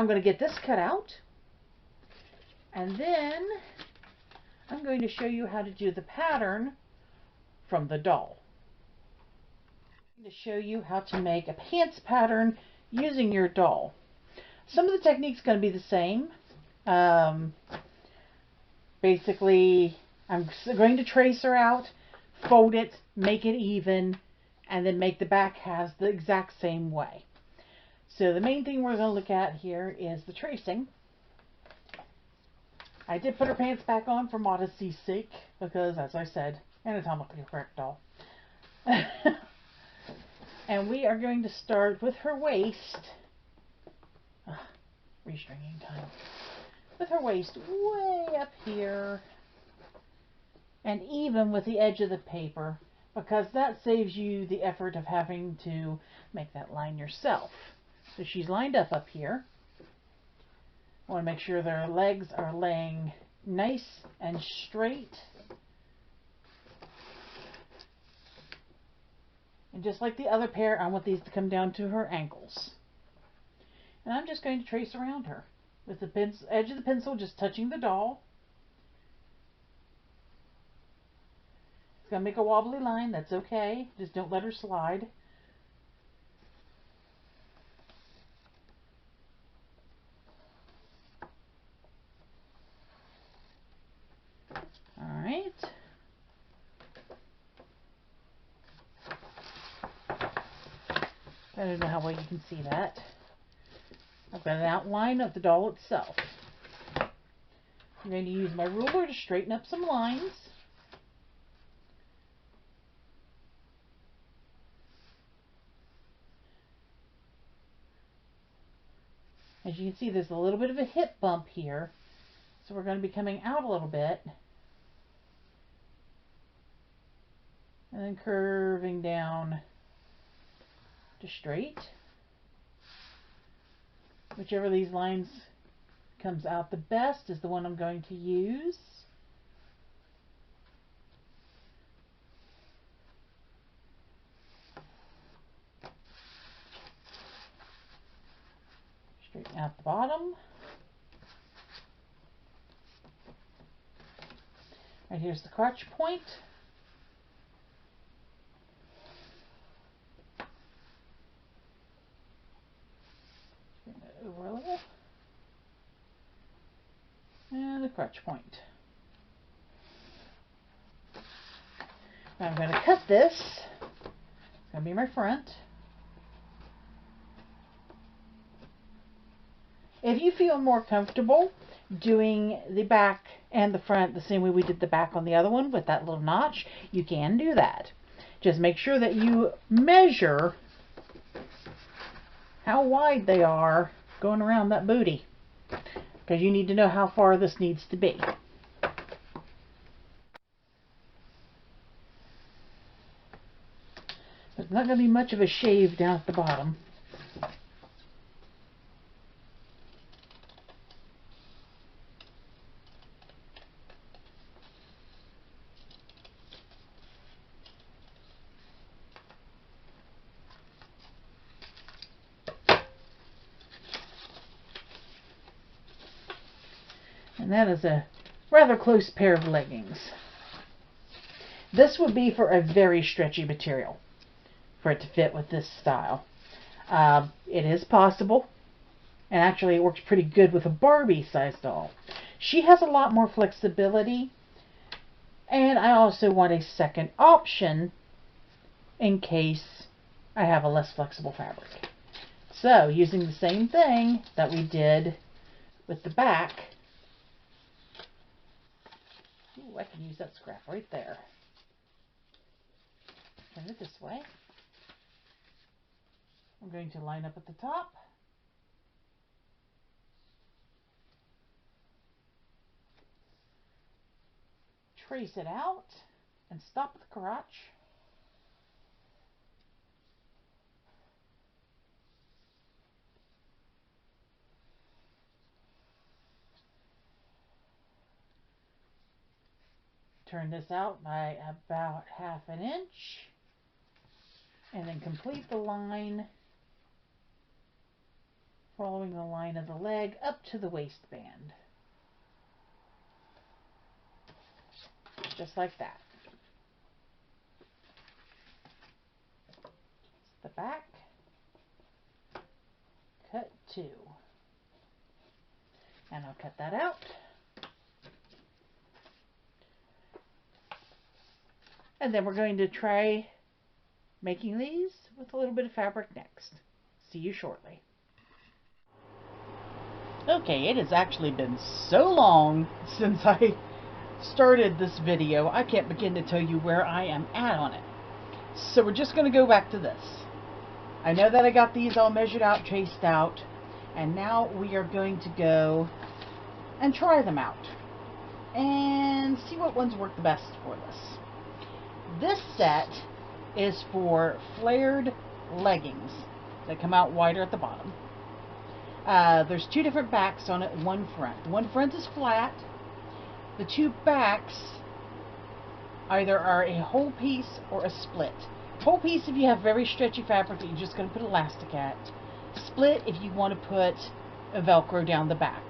I'm going to get this cut out, and then I'm going to show you how to do the pattern from the doll. I'm going to show you how to make a pants pattern using your doll. Some of the techniques are going to be the same. Basically, I'm going to trace her out, fold it, make it even, and then make the back halves the exact same way. So the main thing we're going to look at here is the tracing. I did put her pants back on for modesty's sake because, as I said, anatomically correct doll. And we are going to start with her waist. Restringing time. With her waist way up here. And even with the edge of the paper, because that saves you the effort of having to make that line yourself. So she's lined up here. I want to make sure their legs are laying nice and straight. And just like the other pair, I want these to come down to her ankles. And I'm just going to trace around her with the edge of the pencil just touching the doll. It's going to make a wobbly line. That's okay. Just don't let her slide. Alright. I don't know how well you can see that. I've got an outline of the doll itself. I'm going to use my ruler to straighten up some lines. As you can see, there's a little bit of a hip bump here, so we're going to be coming out a little bit and then curving down to straight. Whichever of these lines comes out the best is the one I'm going to use. Straighten out the bottom. Right here's the crotch point. Straighten it over a little. And the crotch point. Now I'm going to cut this. It's going to be my front. If you feel more comfortable doing the back and the front the same way we did the back on the other one with that little notch, you can do that. Just make sure that you measure how wide they are going around that booty, because you need to know how far this needs to be. There's not going to be much of a shave down at the bottom. And that is a rather close pair of leggings. This would be for a very stretchy material for it to fit with this style. It is possible, and actually it works pretty good with a Barbie size doll. She has a lot more flexibility, and I also want a second option in case I have a less flexible fabric. So using the same thing that we did with the back, ooh, I can use that scrap right there. Turn it this way. I'm going to line up at the top. Trace it out and stop at the crotch. Turn this out by about 1/2 inch. And then complete the line following the line of the leg up to the waistband. Just like that. The back. Cut 2. And I'll cut that out. And then we're going to try making these with a little bit of fabric next. See you shortly. Okay, it has actually been so long since I started this video, I can't begin to tell you where I am at on it. So we're just going to go back to this. I know that I got these all measured out, traced out, and now we are going to go and try them out and see what ones work the best for this. This set is for flared leggings that come out wider at the bottom. There's 2 different backs on it, one front. The one front is flat. The 2 backs either are a whole piece or a split. Whole piece if you have very stretchy fabric that you're just going to put elastic at. Split if you want to put a Velcro down the back.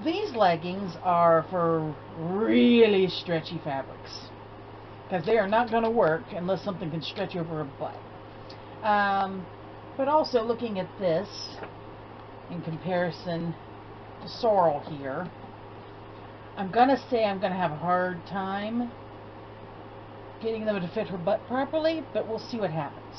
These leggings are for really stretchy fabrics, because they are not going to work unless something can stretch over a butt. But also looking at this in comparison to Sorrel here, I'm going to say I'm going to have a hard time getting them to fit her butt properly, but we'll see what happens.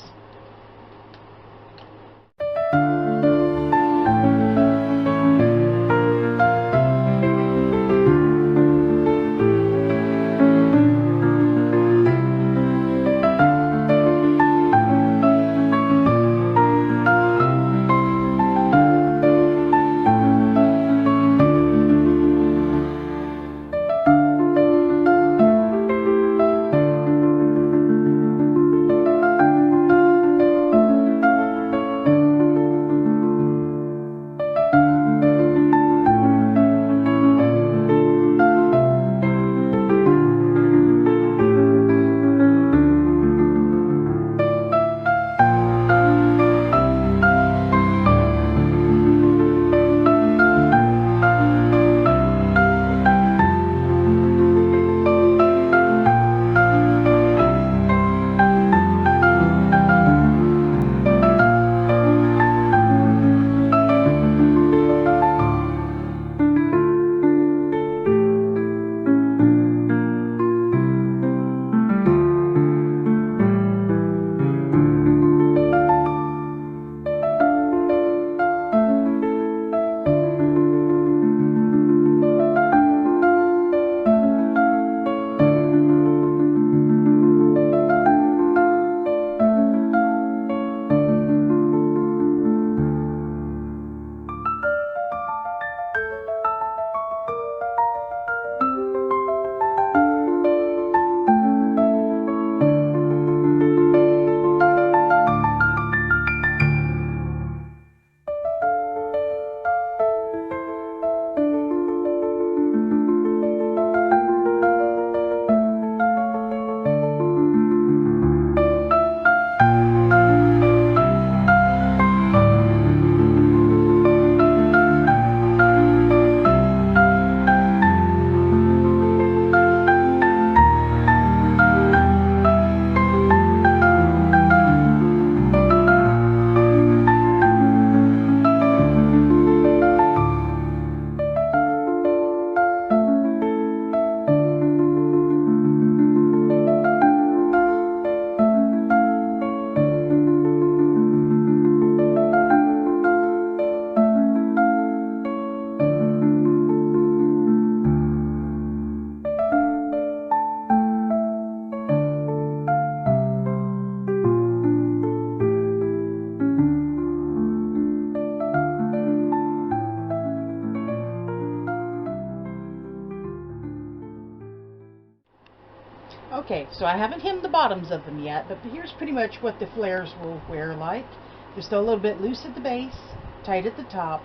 Okay, so I haven't hemmed the bottoms of them yet, but here's pretty much what the flares will wear like. They're still a little bit loose at the base, tight at the top,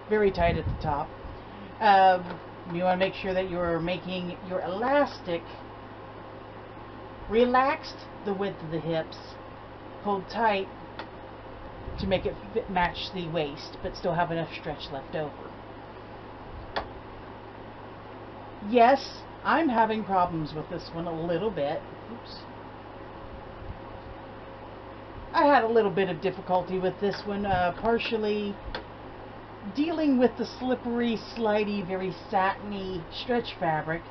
very tight at the top. You want to make sure that you're making your elastic relaxed the width of the hips, pulled tight to make it fit, match the waist, but still have enough stretch left over. Yes, I'm having problems with this one a little bit. Oops. I had a little bit of difficulty with this one, partially dealing with the slippery, slidey, very satiny stretch fabric,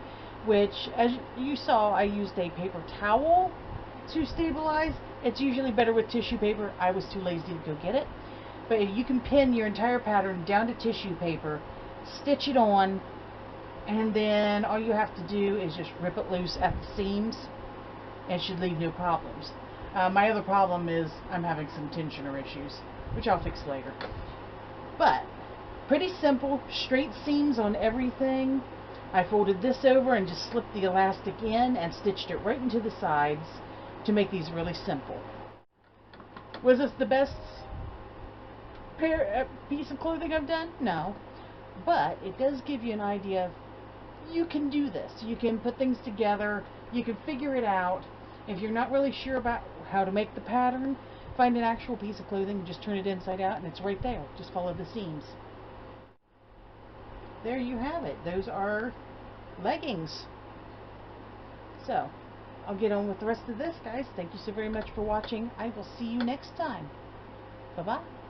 which, as you saw, I used a paper towel to stabilize. It's usually better with tissue paper. I was too lazy to go get it. But if you can pin your entire pattern down to tissue paper, stitch it on, and then all you have to do is just rip it loose at the seams, and it should leave no problems. My other problem is I'm having some tensioner issues, which I'll fix later. But pretty simple, straight seams on everything. I folded this over and just slipped the elastic in and stitched it right into the sides to make these really simple. Was this the best piece of clothing I've done? No. But it does give you an idea of you can do this. You can put things together. You can figure it out. If you're not really sure about how to make the pattern, find an actual piece of clothing and just turn it inside out and it's right there. Just follow the seams. There you have it. Those are leggings. So, I'll get on with the rest of this, guys. Thank you so very much for watching. I will see you next time. Bye-bye.